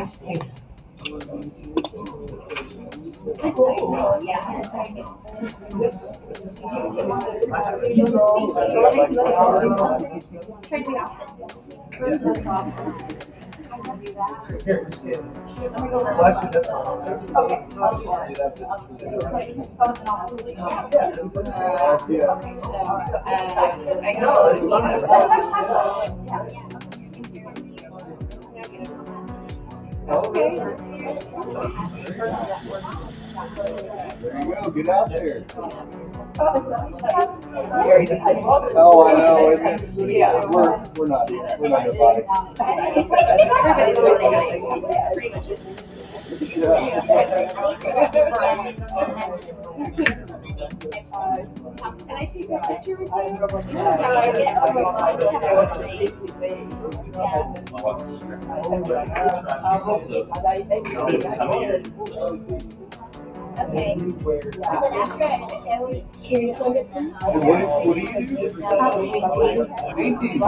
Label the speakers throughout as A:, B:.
A: There you go. Get out there. Oh, I know. We're not. We're not robotic.
B: Everybody's really nice. Can I take a picture with you? Okay. And then after I show curated Ferguson.
A: What do you do? Painting.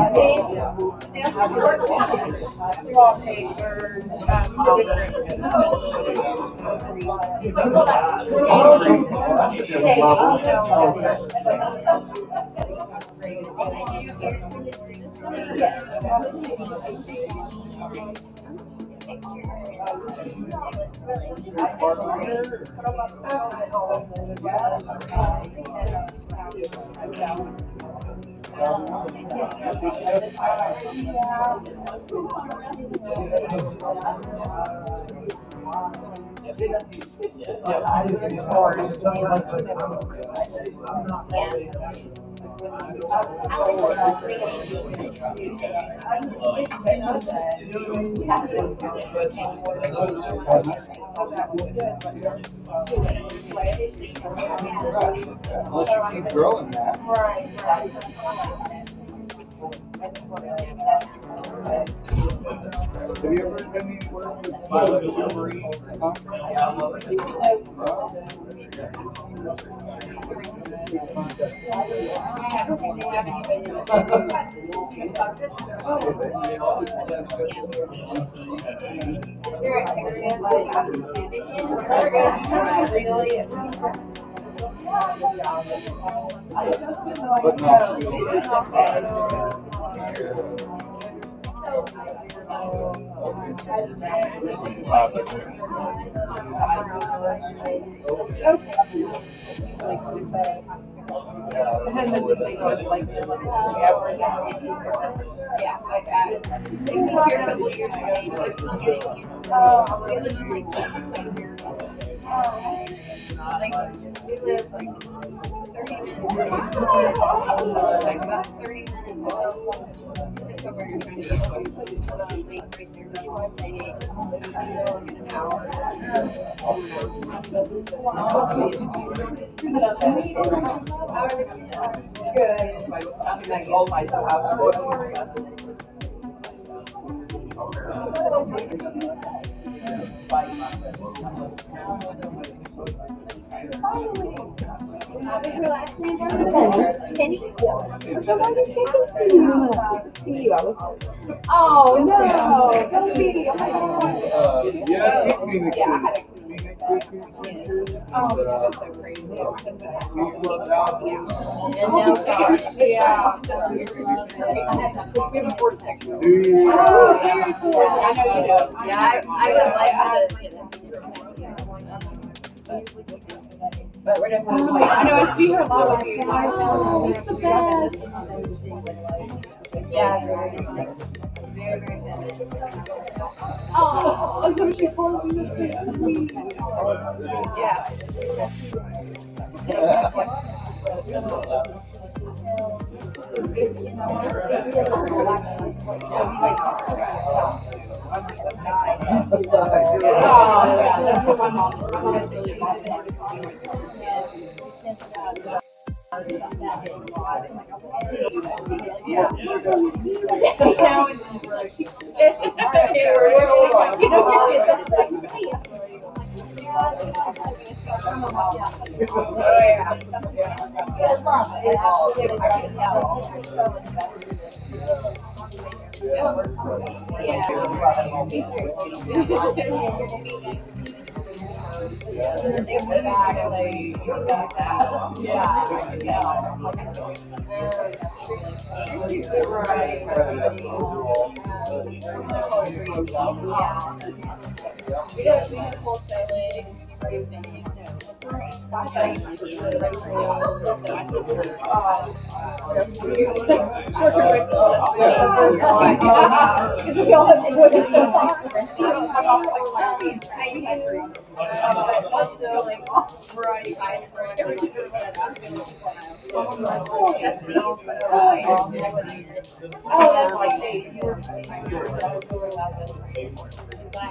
A: Unless you keep growing that. Have you ever done any work with Marie?
B: Oh no! Don't be. But we're definitely I know I see her a lot with you. It's the best. Yeah, very oh, so she calls you so sweet. Yeah.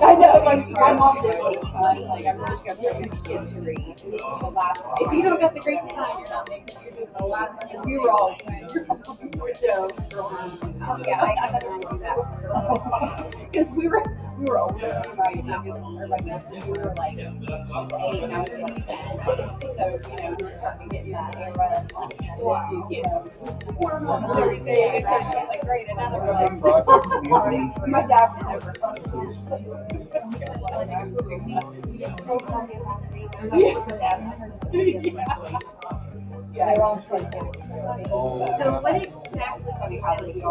B: I know, like my mom did what it's fun. Like I'm just gonna bring your kids to read. If you don't got the great time, you're not making you're doing a lot of money. We were all so yeah, I couldn't do that because we were older. Everybody knows that we were like she was 8 and I was like 10. So you know we were starting to get in that era. You know, hormones and everything. And so she was like, great, another one. My dad was never fun. Yeah, they're all so good. So what exactly are you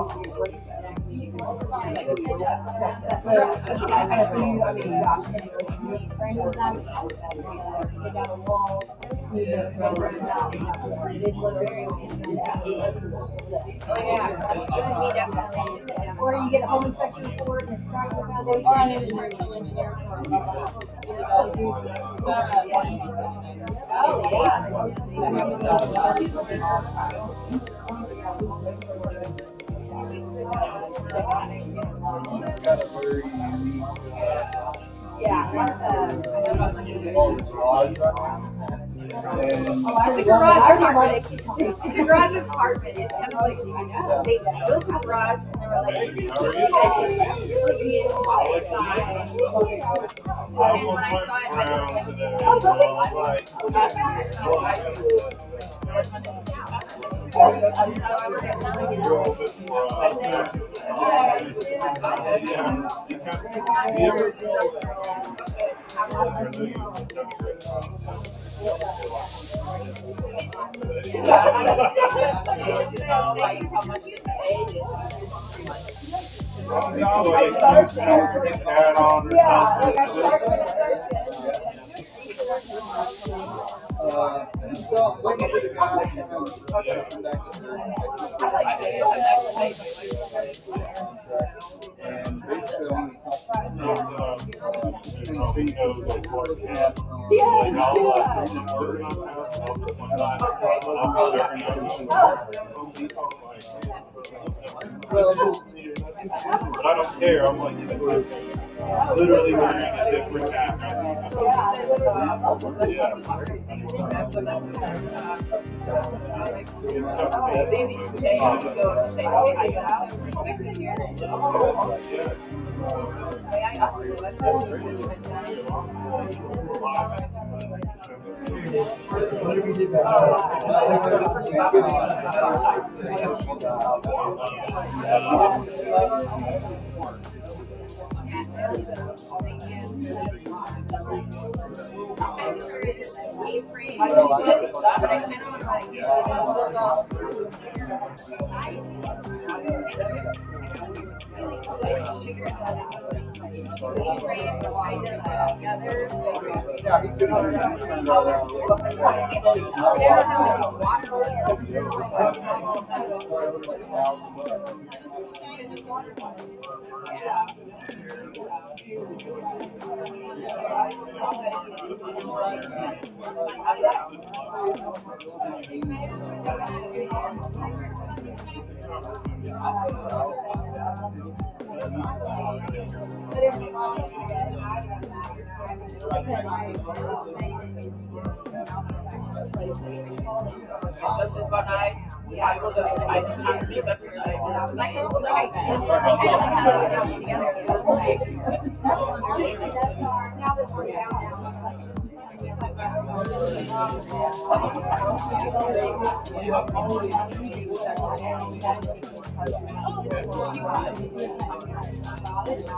B: or you get a home inspection report and it's or an instructional engineer it's a garage apartment. It's a garage apartment. It's kind of like they built a garage and they were like, we're going to keep it. And when I saw it,
A: So looking for the guy and basically I want
C: but I don't care. I'm like, literally wearing a different hat.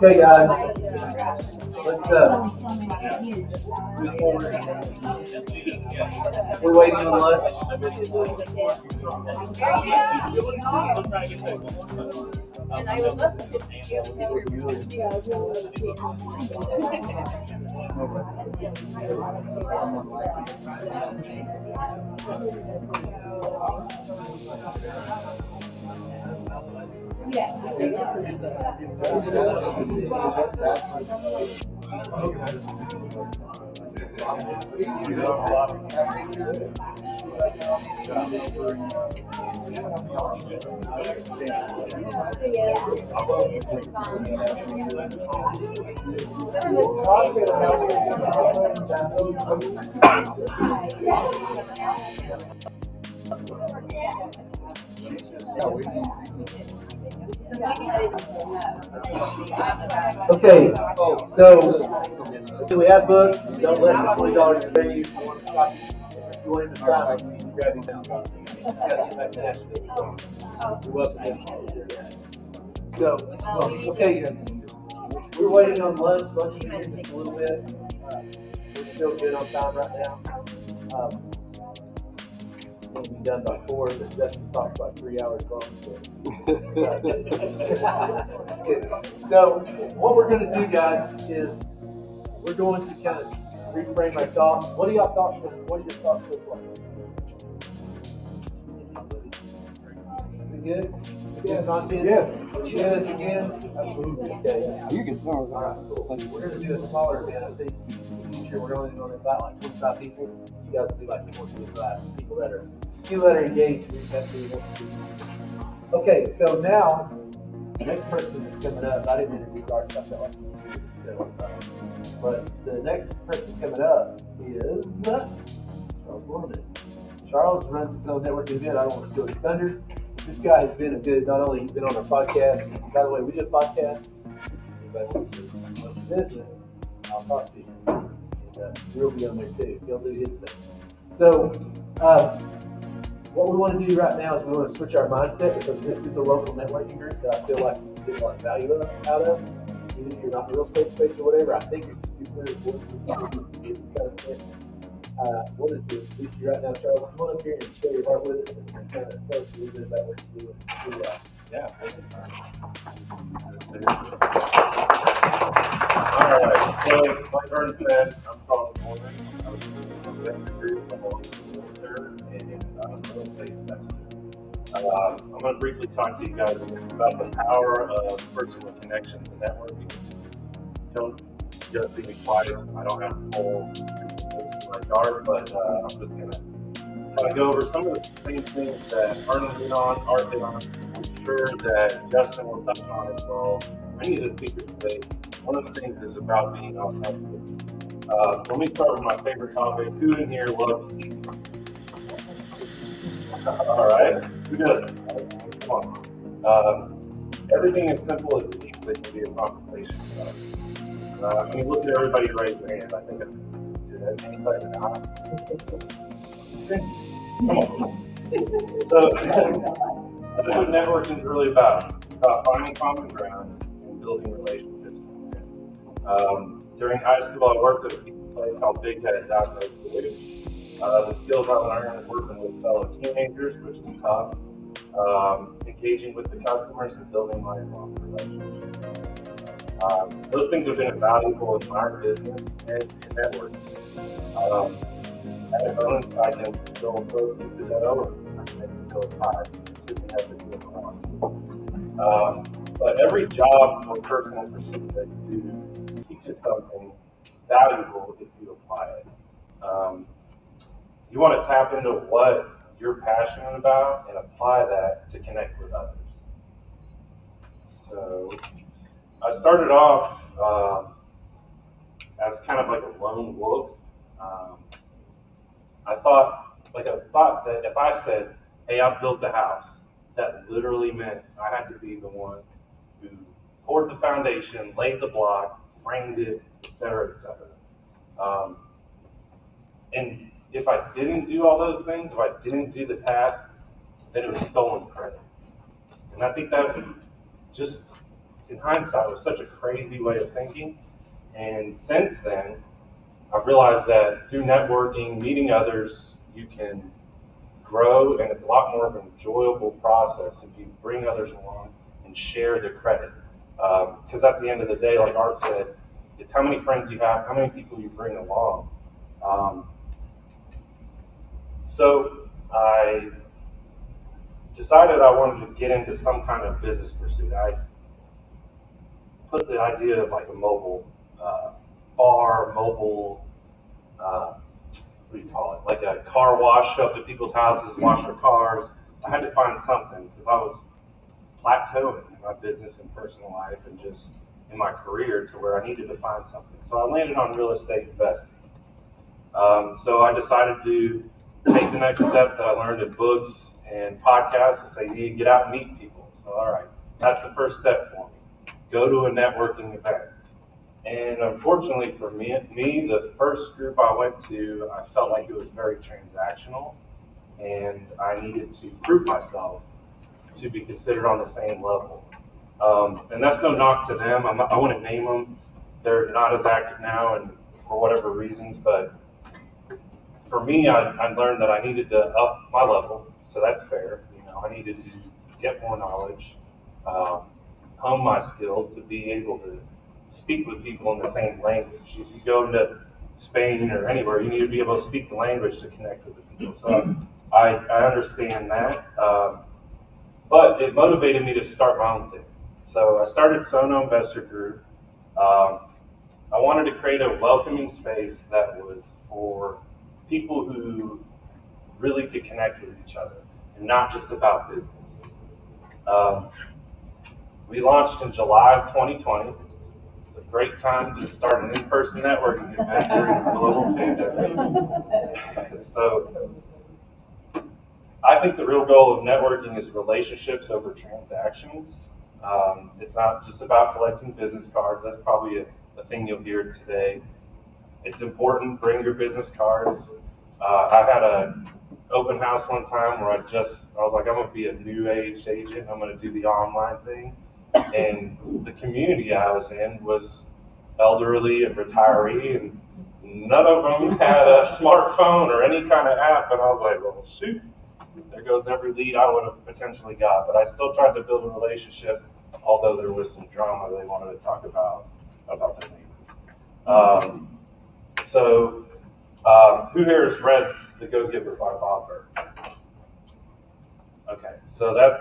A: Okay, guys, let's we're waiting on lunch.
B: And I would love to give you
A: Okay, so we have books. Don't let the $20 spare you. If you want a copy, if you want him to sign them, grab his down. He's got to get back to Nashville, so you're welcome. So, okay, we're waiting on lunch. Lunch is in just a little bit. We're still good on time right now. We'll be done by 4, but Justin talks like 3 hours long. So. Just kidding. So, what we're going to do, guys, is we're going to kind of reframe our thoughts. What are your thoughts so far? Is it good? Yes. Yes. Would you do this again? Okay.
D: You can throw it.
A: All right, cool. We're going to do a smaller event. I think we're only going to invite like 25 people. So you guys will be like 25 people that are engaged. That's what we want to do. Okay, so now the next person that's coming up, I didn't introduce Art, I felt like but the next person coming up is Charles Gorman. Charles runs his own networking event. I don't want to steal his thunder. This guy has been not only he's been on our podcast. By the way, we do a podcast. Anybody wants to business, I'll talk to you. And we'll be on there too. He'll do his thing. So, what we want to do right now is we want to switch our mindset because this is a local networking group that I feel like you get a lot of value out of. Even if you're not in the real estate space or whatever, I think it's super important to do this kind of thing. I wanted to introduce you right now, Charles. Come on up here and share your heart with us and kind of tell us a little bit about what you do.
C: Yeah. All right. So, like Vernon said, I'm Charles Gorman. I was an investor group. I'm a realtor and real estate investor. I'm going to briefly talk to you guys about the power of personal connections and networking. Don't just be quiet. I don't have a whole my yard, but I'm just going to kind of go over some of the same things that Vernon hit on, Art hit on. I'm sure that Justin will touch on as well. Many of the speakers today, one of the things is about being authentic. So let me start with my favorite topic. Who in here loves pizza? All right. Who doesn't? Come on. Everything as simple as pizza can be a conversation. When you look at everybody raise their hand, I think it's anybody not. Come on. So that's what networking is really about. It's about finding common ground and building relationships. During high school, I worked at a place called Big Heads out in the skills I learned working with fellow teenagers, which is tough, engaging with the customers and building lifelong relationships. Those things have been invaluable in my business and in networking. At a bonus, I can still throw pieces that over. I can make it go high. Certainly have to do it. But every job or personal pursuit that you do teaches something valuable if you apply it. You want to tap into what you're passionate about and apply that to connect with others. So I started off as kind of like a lone wolf. I thought that if I said, hey, I've built a house, that literally meant I had to be the one who poured the foundation, laid the block, framed it, et cetera, et cetera. And if I didn't do all those things, if I didn't do the task, then it was stolen credit. And I think that just, in hindsight, was such a crazy way of thinking. And since then, I've realized that through networking, meeting others, you can grow, and it's a lot more of an enjoyable process if you bring others along and share the credit. Because at the end of the day, like Art said, it's how many friends you have, how many people you bring along. So I decided I wanted to get into some kind of business pursuit. I put the idea of like a mobile bar, mobile, what do you call it, like a car wash, show up to people's houses, wash their cars. I had to find something because I was plateauing in my business and personal life and just in my career to where I needed to find something. So I landed on real estate investing. So I decided to take the next step that I learned in books and podcasts to say, you need to get out and meet people. So, all right, that's the first step for me. Go to a networking event. And unfortunately for me, the first group I went to, I felt like it was very transactional, and I needed to prove myself to be considered on the same level. And that's no knock to them. I wouldn't name them. They're not as active now, and for whatever reasons, but for me, I learned that I needed to up my level, so that's fair. I needed to get more knowledge, hone my skills to be able to speak with people in the same language. If you go to Spain or anywhere, you need to be able to speak the language to connect with the people. So I understand that, but it motivated me to start my own thing. So I started Sono Investor Group. I wanted to create a welcoming space that was for people who really could connect with each other and not just about business. We launched in July of 2020. It's a great time to start an in-person networking event during the global pandemic. So I think the real goal of networking is relationships over transactions. It's not just about collecting business cards. That's probably a thing you'll hear today. It's important, bring your business cards. I had an open house one time where I was like, I'm going to be a new age agent. I'm going to do the online thing. And the community I was in was elderly and retiree, and none of them had a smartphone or any kind of app. And I was like, well, shoot, there goes every lead I would have potentially got. But I still tried to build a relationship, although there was some drama they wanted to talk about the neighbors. Who here has read The Go-Giver by Bob Burg? Okay, so that's,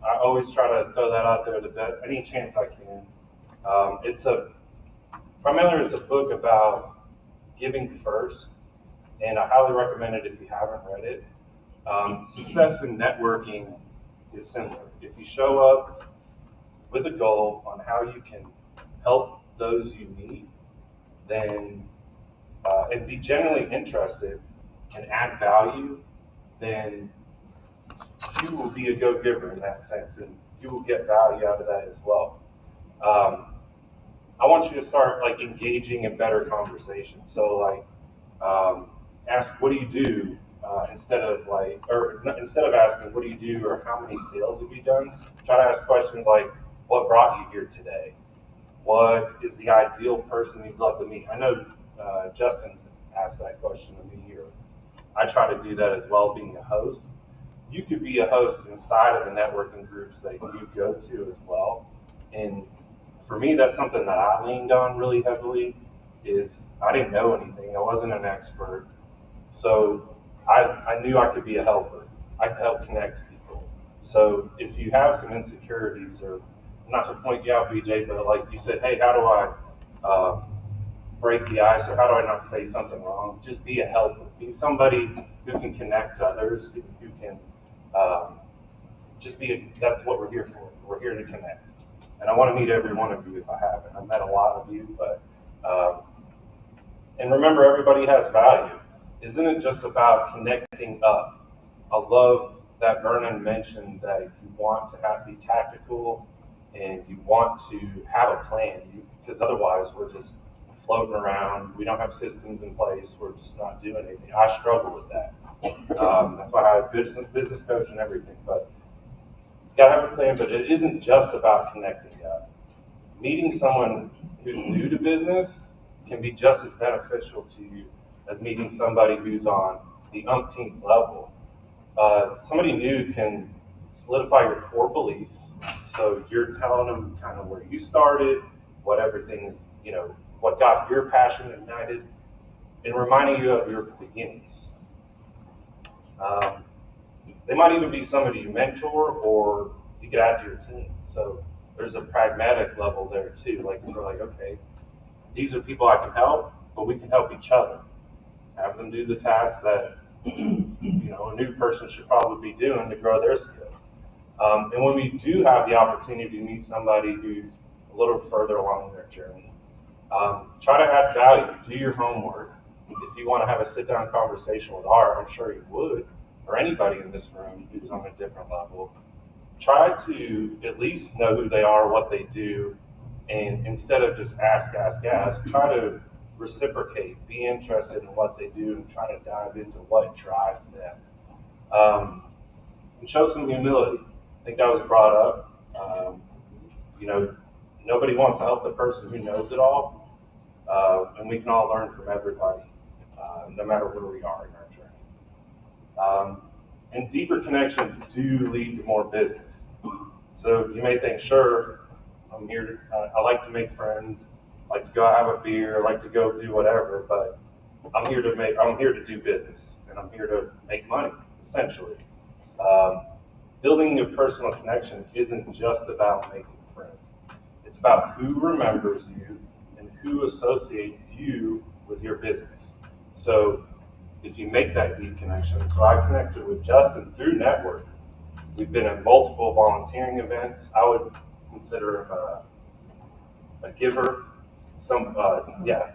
C: I always try to throw that out there to any chance I can. Primarily it's a book about giving first, and I highly recommend it if you haven't read it. Success in networking is similar. If you show up with a goal on how you can help those you meet, then and be genuinely interested and add value, then you will be a go-giver in that sense, and you will get value out of that as well. I want you to start like engaging in better conversations. So ask, what do you do? Instead of asking, what do you do, or how many sales have you done? Try to ask questions like, what brought you here today? What is the ideal person you'd love to meet? I know Justin's asked that question to me here. I try to do that as well, being a host. You could be a host inside of the networking groups that you go to as well. And for me, that's something that I leaned on really heavily. Is I didn't know anything. I wasn't an expert. So I knew I could be a helper. I could help connect people. So if you have some insecurities, or not to point you out, BJ, but like you said, hey, how do I break the ice, or how do I not say something wrong? Just be a helper. Be somebody who can connect others, who can that's what we're here for. We're here to connect. And I want to meet every one of you if I haven't. I've met a lot of you, but and remember, everybody has value. Isn't it just about connecting up? I love that Vernon mentioned that you want to be tactical and you want to have a plan, because otherwise we're just floating around. We don't have systems in place. We're just not doing anything. I struggle with that. That's why I have a business coach and everything. But you gotta have a plan. But it isn't just about connecting, guys. Meeting someone who's new to business can be just as beneficial to you as meeting somebody who's on the umpteenth level. Somebody new can solidify your core beliefs. So you're telling them kind of where you started, what everything, what got your passion ignited, and reminding you of your beginnings. They might even be somebody you mentor or you could add to your team. So there's a pragmatic level there too. Like we're like, okay, these are people I can help, but we can help each other. Have them do the tasks that a new person should probably be doing to grow their skills. And when we do have the opportunity to meet somebody who's a little further along their journey, try to add value. Do your homework. If you want to have a sit-down conversation with Art, I'm sure you would, or anybody in this room who's on a different level, try to at least know who they are, what they do, and instead of just ask, try to reciprocate, be interested in what they do, and try to dive into what drives them. And show some humility. I think that was brought up. Nobody wants to help the person who knows it all, and we can all learn from everybody, no matter where we are in our journey. And deeper connections do lead to more business. So you may think, sure, I'm here. I like to make friends, like to go have a beer, like to go do whatever, but I'm here to do business, and I'm here to make money, essentially. Building a personal connection isn't just about making friends. It's about who remembers you and who associates you with your business. So if you make that deep connection, so I connected with Justin through network. We've been at multiple volunteering events. I would consider him a giver.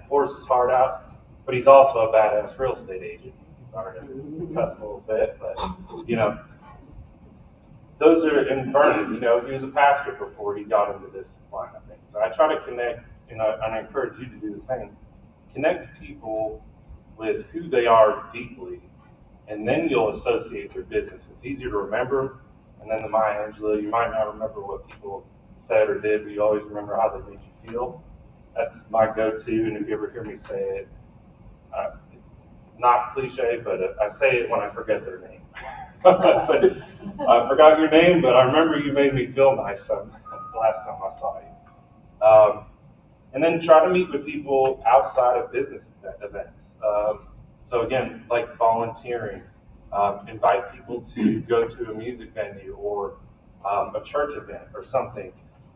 C: Pours his heart out, but he's also a badass real estate agent. Sorry to cuss a little bit, but those are in Vernon. He was a pastor before he got into this line of things. So I try to connect, and I encourage you to do the same. Connect people with who they are deeply, and then you'll associate their business. It's easier to remember, and then the Maya Angelou, you might not remember what people said or did, but you always remember how they made you feel. That's my go-to, and if you ever hear me say it, it's not cliche, but I say it when I forget their name. I say, I forgot your name, but I remember you made me feel nice the last time I saw you. And then try to meet with people outside of business events. So again, like volunteering, invite people to go to a music venue or a church event or something.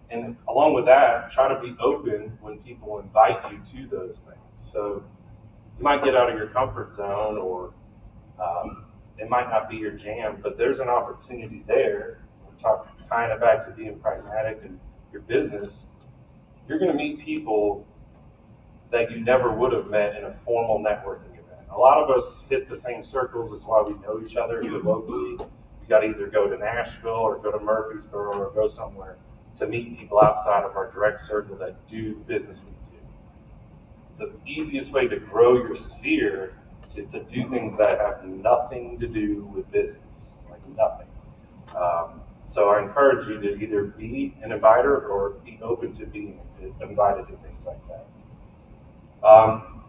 C: And along with that, try to be open when people invite you to those things. So you might get out of your comfort zone, or it might not be your jam, but there's an opportunity there. We're tying it back to being pragmatic and your business. You're going to meet people that you never would have met in a formal networking event. A lot of us hit the same circles. That's why we know each other here locally. We got to either go to Nashville or go to Murfreesboro or go somewhere to meet people outside of our direct circle that do business we do. The easiest way to grow your sphere is to do things that have nothing to do with business, like nothing. So I encourage you to either be an inviter or be open to being invited to things like that.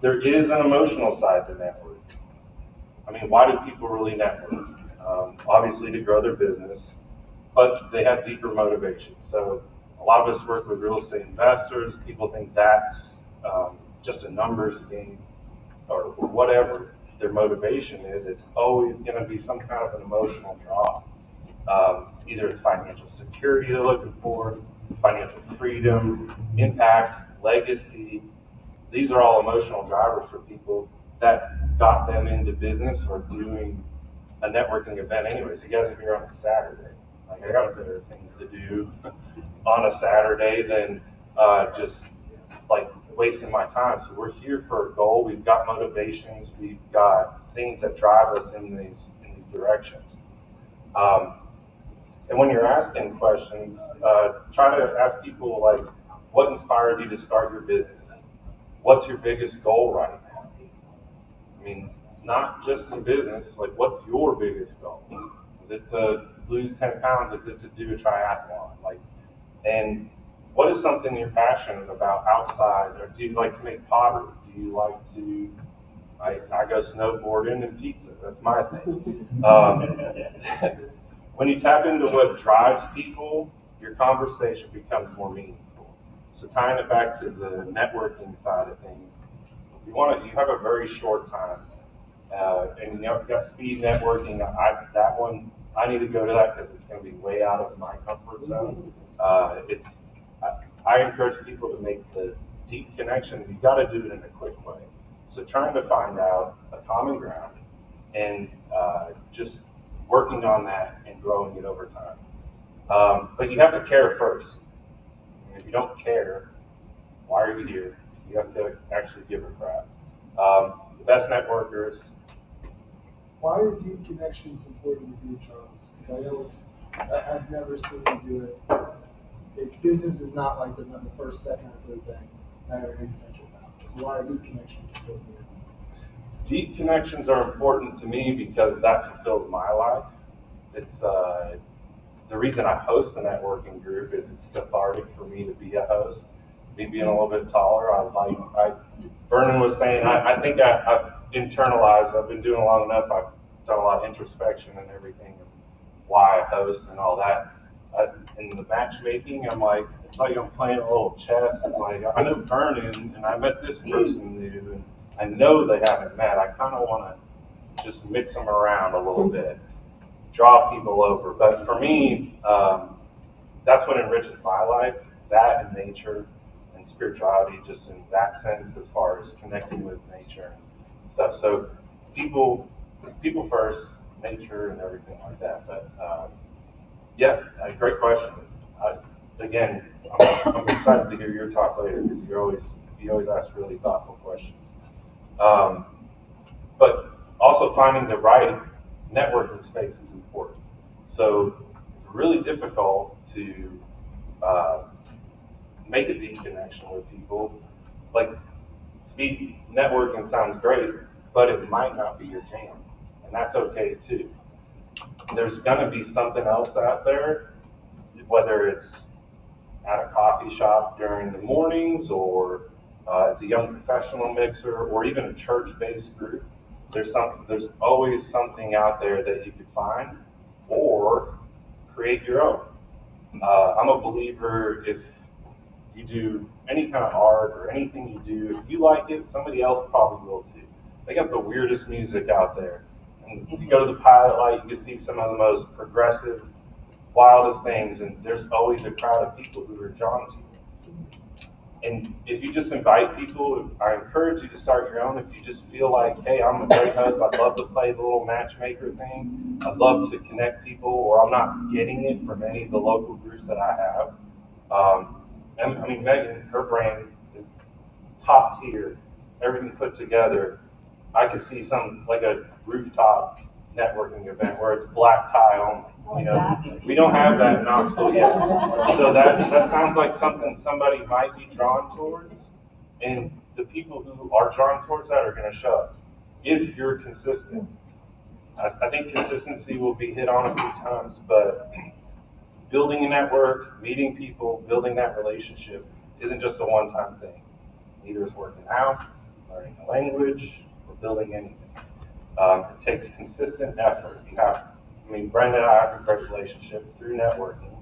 C: There is an emotional side to network. I mean, why do people really network? Obviously to grow their business, but they have deeper motivations. So a lot of us work with real estate investors. People think that's just a numbers game or whatever their motivation is. It's always going to be some kind of an emotional draw. Either it's financial security they're looking for, financial freedom, impact, legacy. These are all emotional drivers for people that got them into business or doing a networking event anyways. You guys are here on a Saturday. Like, I got better things to do on a Saturday than just like wasting my time. So we're here for a goal. We've got motivations. We've got things that drive us in these directions. And when you're asking questions, try to ask people like, what inspired you to start your business? what's your biggest goal right now? I mean, not just in business, like what's your biggest goal? Is it to lose 10 pounds? Is it to do a triathlon? Like, and what is something you're passionate about outside? Or do you like to make pottery? Do you like to, I go snowboarding and pizza. That's my thing. When you tap into what drives people, your conversation becomes more meaningful. So tying it back to the networking side of things, you have a very short time, and you know, you got speed networking. That one I need to go to that because it's going to be way out of my comfort zone. It's I encourage people to make the deep connection. You got to do it in a quick way. So trying to find out a common ground and just working on that and growing it over time. But you have to care first. And if you don't care, why are you here? You have to actually give a crap. The best networkers.
D: Why are deep connections important to do, Charles? Because I know I've never seen you do it. If business is not like the first, second, or third thing, I ever heard you mention about. So why are deep connections important to you?
C: Deep connections are important to me because that fulfills my life. It's the reason I host a networking group is it's cathartic for me to be a host. Me being a little bit taller, Vernon was saying, I think I've internalized, I've been doing it long enough, I've done a lot of introspection and everything, and why I host and all that. In the matchmaking, I'm like, it's like I'm playing a little chess. It's like, I know Vernon, and I met this person new, and I know they haven't met. I kind of want to just mix them around a little bit, draw people over. But for me, that's what enriches my life, that and nature and spirituality, just in that sense, as far as connecting with nature and stuff. So people first, nature and everything like that. But yeah, great question. Again, I'm excited to hear your talk later because you always ask really thoughtful questions. Um, but also finding the right networking space is important. So it's really difficult to make a deep connection with people. Like speed networking sounds great, but it might not be your jam, and that's okay too. There's gonna be something else out there, whether it's at a coffee shop during the mornings or it's a young professional mixer or even a church-based group. There's always something out there that you could find or create your own. I'm a believer if you do any kind of art or anything you do, if you like it, somebody else probably will too. They got the weirdest music out there. And you go to the Pilot Light, you can see some of the most progressive, wildest things, and there's always a crowd of people who are drawn to it. And if you just invite people, I encourage you to start your own. If you just feel like, hey, I'm a great host, I'd love to play the little matchmaker thing, I'd love to connect people, or I'm not getting it from any of the local groups that I have. And I mean, Megan, her brand is top tier, everything put together. I could see some like a rooftop networking event where it's black tie only. You know, we don't have that in Knoxville yet. So that sounds like something somebody might be drawn towards, and the people who are drawn towards that are going to show up if you're consistent. I think consistency will be hit on a few times, but building a network, meeting people, building that relationship isn't just a one-time thing. Either it's working out, learning a language, or building anything. It takes consistent effort. Brenda and I have a great relationship through networking,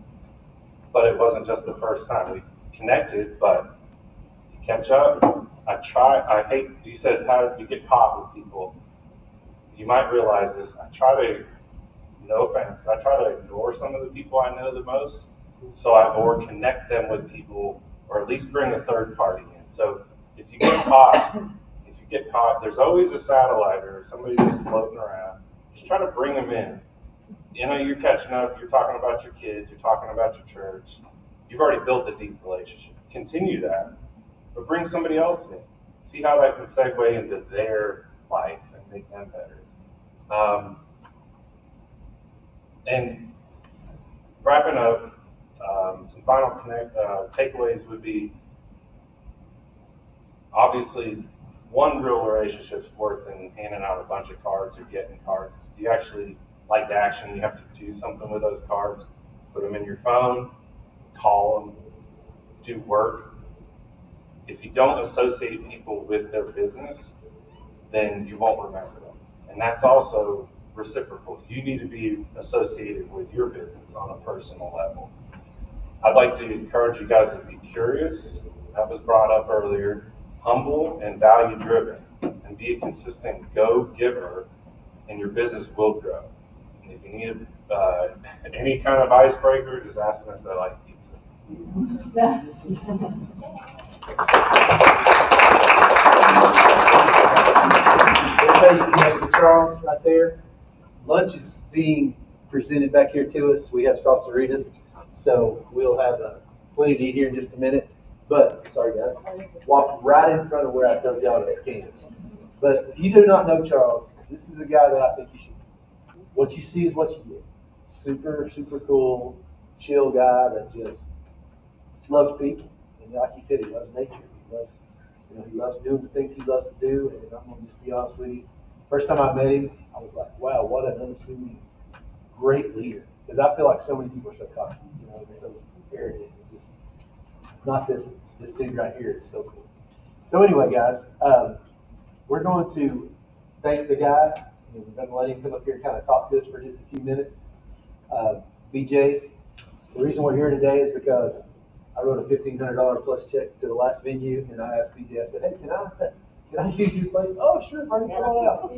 C: but it wasn't just the first time. We connected, but you catch up. I hate, you said, how did you get caught with people? You might realize this. No offense, I try to ignore some of the people I know the most, or connect them with people, or at least bring a third party in. So if you get caught, there's always a satellite or somebody just floating around. Just try to bring them in. You know, you're catching up, you're talking about your kids, you're talking about your church. You've already built a deep relationship. Continue that, but bring somebody else in. See how that can segue into their life and make them better. And wrapping up, some final takeaways would be Obviously, one real relationship's worth in handing out a bunch of cards or getting cards. You actually like action. You have to do something with those cards. Put them in your phone, call them, do work. If you don't associate people with their business, then you won't remember them. And that's also reciprocal. You need to be associated with your business on a personal level. I'd like to encourage you guys to be curious. That was brought up earlier. Humble and value driven, and be a consistent go-giver, and your business will grow. And if you need any kind of icebreaker, just ask them if they like pizza.
A: Everybody's connected to Charles right there. Lunch is being presented back here to us. We have salsaritas, so we'll have plenty to eat here in just a minute. But, sorry guys, walk right in front of where I told y'all to scan. But if you do not know Charles, this is a guy that I think you should. What you see is what you get. Super, super cool, chill guy that just loves people. And like he said, he loves nature. He loves doing the things he loves to do. And I'm gonna just be honest with you. First time I met him, I was like, wow, what an unassuming, great leader. Because I feel like so many people are so cocky, they're so arrogant. Just not this dude right here is so cool. So anyway, guys, we're going to thank the guy. We're going to let him come up here and kind of talk to us for just a few minutes. BJ, the reason we're here today is because I wrote a $1,500 plus check to the last venue, and I asked BJ, I said, hey, can I use your place? Oh, sure, bring it on out.